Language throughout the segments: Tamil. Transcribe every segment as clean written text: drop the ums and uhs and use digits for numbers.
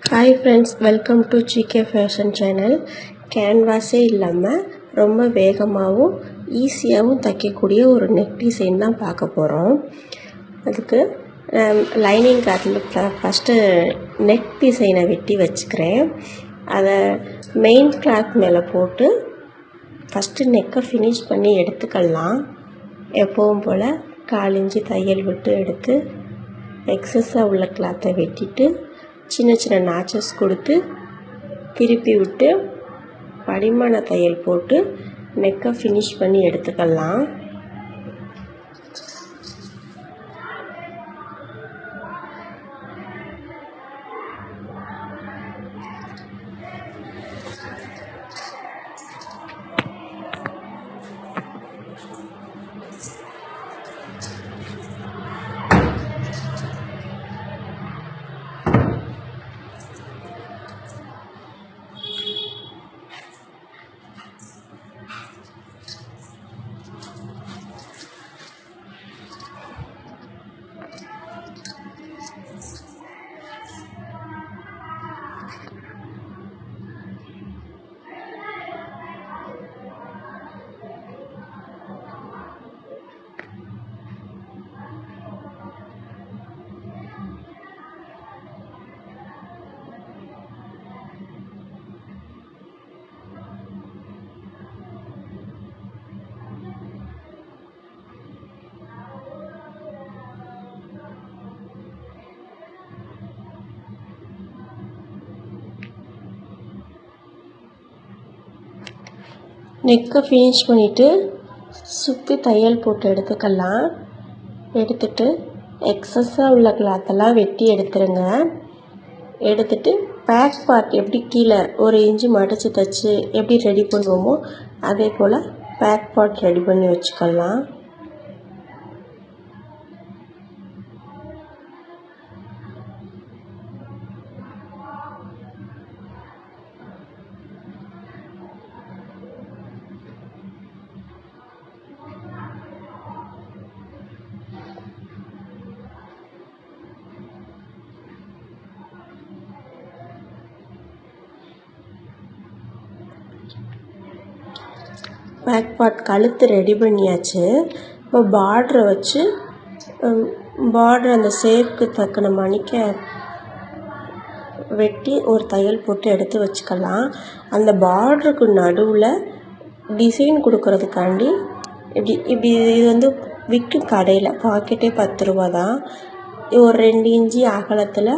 Hi friends, welcome to GK fashion channel. கேன்வாஸே இல்லாமல் ரொம்ப வேகமாகவும் ஈஸியாகவும் தைக்கக்கூடிய ஒரு நெக் டிசைன் தான் பார்க்க போகிறோம். அதுக்கு லைனிங் கிளாத்தில் ஃபஸ்ட்டு நெக் டிசைனை வெட்டி வச்சுக்கிறேன். அதை மெயின் கிளாத் மேலே போட்டு ஃபஸ்ட்டு நெக்கை ஃபினிஷ் பண்ணி எடுத்துக்கலாம். எப்பவும் போல் 1/4 இன்ச்சு தையல் விட்டு எடுத்து எக்ஸஸாக உள்ள கிளாத்தை வெட்டிட்டு சின்ன சின்ன நாச்சஸ் கொடுத்து திருப்பி விட்டு படிமான தையல் போட்டு நெக்கை ஃபினிஷ் பண்ணி எடுத்துக்கலாம். நெக்கை ஃபினிஷ் பண்ணிவிட்டு சுற்றி தையல் போட்டு எடுத்துக்கலாம். எடுத்துட்டு எக்ஸஸாக உள்ள கிளாத்தெல்லாம் வெட்டி எடுத்துருங்க. எடுத்துட்டு பேக் பார்ட் எப்படி கீழே 1 இன்ச்சு மடித்து தைச்சி எப்படி ரெடி பண்ணுவோமோ அதே போல் பேக் பார்ட் ரெடி பண்ணி வச்சுக்கலாம். பேக் பார்ட் கழுத்து ரெடி பண்ணியாச்சு. இப்போ பார்டரை வச்சு பார்டர் அந்த ஷேப்க்கு தக்கன மணிக்க வெட்டி ஒரு தையல் போட்டு எடுத்து வச்சுக்கலாம். அந்த பார்டருக்கு நடுவில் டிசைன் கொடுக்கறதுக்காண்டி இப்படி இது வந்து விற்கும் கடையில் பாக்கெட்டே 10 ரூபா தான். ஒரு 2 இன்ச்சு அகலத்தில்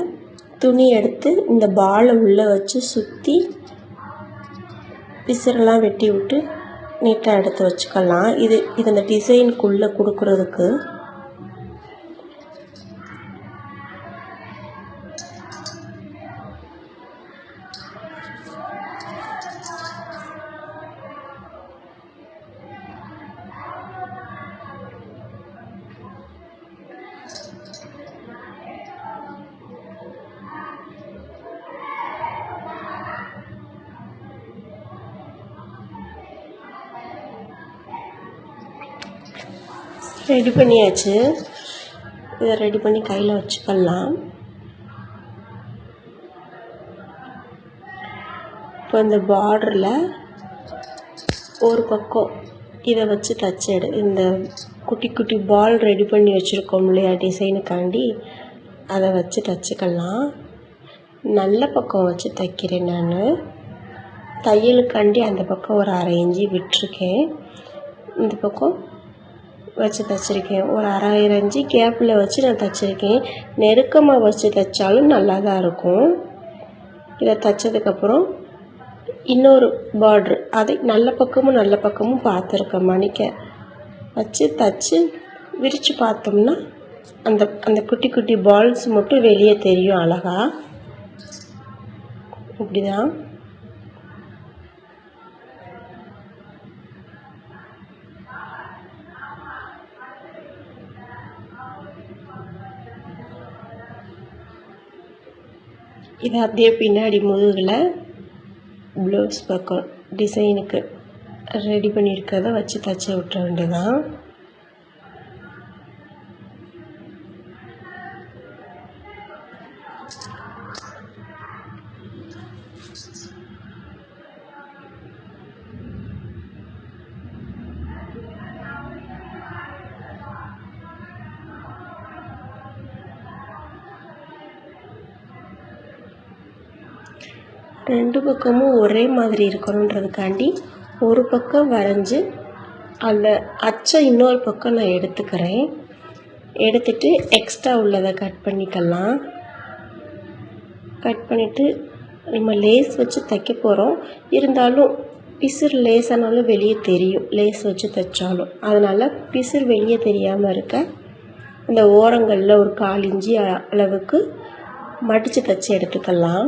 துணி எடுத்து இந்த பாலை உள்ளே வச்சு சுற்றி பிசரெல்லாம் வெட்டி விட்டு நீட்டாக எடுத்து வச்சுக்கலாம். இது இந்த டிசைனுக்குள்ளே கொடுக்குறதுக்கு. ரெடி பண்ணியாச்சு. இதை ரெடி பண்ணி கையில் வச்சுக்கலாம். இப்போ இந்த பார்டரில் ஒரு பக்கம் இதை வச்சு தச்சு இந்த குட்டி குட்டி பால் ரெடி பண்ணி வச்சுருக்கோம் இல்லையா டிசைனுக்காண்டி, அதை வச்சு தச்சுக்கலாம். நல்ல பக்கம் வச்சு தைக்கிறேன் நான். தையலுக்காண்டி அந்த பக்கம் ஒரு 1/2 இன்ச்சு விட்டுருக்கேன். இந்த பக்கம் வச்சு தைச்சிருக்கேன். ஒரு 1/2 இன்ச்சு கேப்பில் வச்சு நான் தைச்சிருக்கேன். நெருக்கமாக வச்சு தைச்சாலும் நல்லா தான் இருக்கும். இதை தைச்சதுக்கப்புறம் இன்னொரு பார்ட்ரு அதை நல்ல பக்கமும் பார்த்துருக்கேன் மணிக்க வச்சு தைச்சி விரித்து பார்த்தோம்னா அந்த குட்டி குட்டி பால்ஸ் மட்டும் வெளியே தெரியும் அழகா. இப்படி தான். இதை அப்படியே பின்னாடி முதுகில் ப்ளவுஸ் பக்கம் டிசைனுக்கு ரெடி பண்ணியிருக்கிறத வச்சு தைச்சி விட்டுற வேண்டியதான். 2 பக்கமும் ஒரே மாதிரி இருக்கணுன்றதுக்காண்டி ஒரு பக்கம் வரைஞ்சி அந்த அச்சை இன்னொரு பக்கம் நான் எடுத்துக்கிறேன். எடுத்துட்டு எக்ஸ்ட்ரா உள்ளதை கட் பண்ணிக்கலாம். கட் பண்ணிவிட்டு நம்ம லேஸ் வச்சு தைக்க போகிறோம். இருந்தாலும் பிசுறு லேசானாலும் வெளியே தெரியும், லேஸ் வச்சு தைச்சாலும். அதனால் பிசுறு வெளியே தெரியாமல் இருக்க அந்த ஓரங்களில் ஒரு 1/4 இன்ச்சு அளவுக்கு மடித்து தைச்சி எடுத்துக்கலாம்.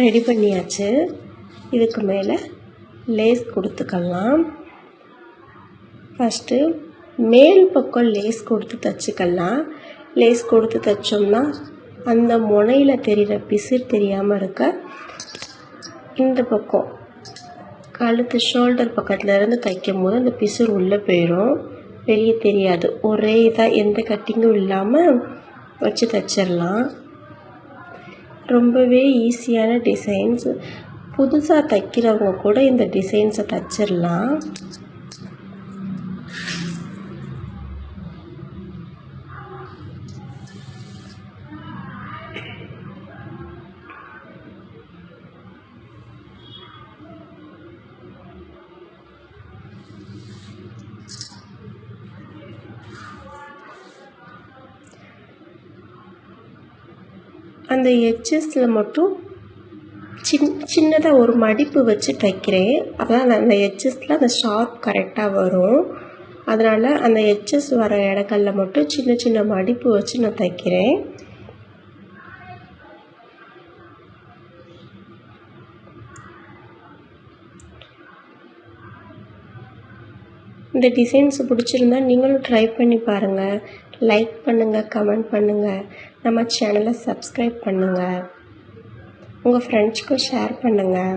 ரெடி பண்ணியாச்சு. இதுக்கு மேலே லேஸ் கொடுத்துக்கலாம். ஃபஸ்ட்டு மேல் பக்கம் லேஸ் கொடுத்து தைச்சிக்கலாம். லேஸ் கொடுத்து தைச்சோம்னா அந்த முனையில் தெரிகிற பிசுறு தெரியாமல் இருக்க இந்த பக்கம் கழுத்து ஷோல்டர் பக்கத்தில் இருந்து தைக்கும் போது அந்த பிசுறு உள்ளே போயிடும், வெளியே தெரியாது. ஒரே இதாக எந்த கட்டிங்கும் இல்லாமல் வச்சு தைச்சிடலாம். ரொம்பவே ஈஸியான டிசைன்ஸ். புதுசாக தைக்கிறவங்க கூட இந்த டிசைன்ஸை தைச்சிடலாம். அந்த எட்ஜஸில் மட்டும் சின்னதாக ஒரு மடிப்பு வச்சு தைக்கிறேன். அதான் அந்த எட்ஜஸில் அந்த ஷார்ப் கரெக்டாக வரும். அதனால் அந்த எட்ஜஸ் வர இடங்களில் மட்டும் சின்ன சின்ன மடிப்பு வச்சு நான் தைக்கிறேன். இந்த டிசைன்ஸ் பிடிச்சிருந்தா நீங்களும் ட்ரை பண்ணி பாருங்கள். லைக் பண்ணுங்கள், கமெண்ட் பண்ணுங்கள், நம்ம சேனலை சப்ஸ்கிரைப் பண்ணுங்கள், உங்கள் ஃப்ரெண்ட்ஸ்க்கும் ஷேர் பண்ணுங்கள்.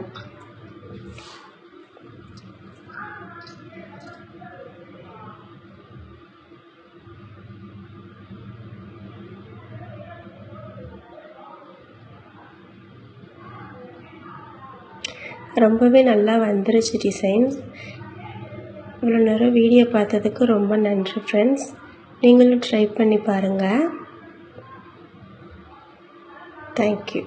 ரொம்பவே நல்லா வந்துருச்சு டிசைன்ஸ். இவ்வளோ நேரம் வீடியோ பார்த்ததுக்கு ரொம்ப நன்றி ஃப்ரெண்ட்ஸ். நீங்களும் ட்ரை பண்ணி பாருங்கள். தேங்க்யூ.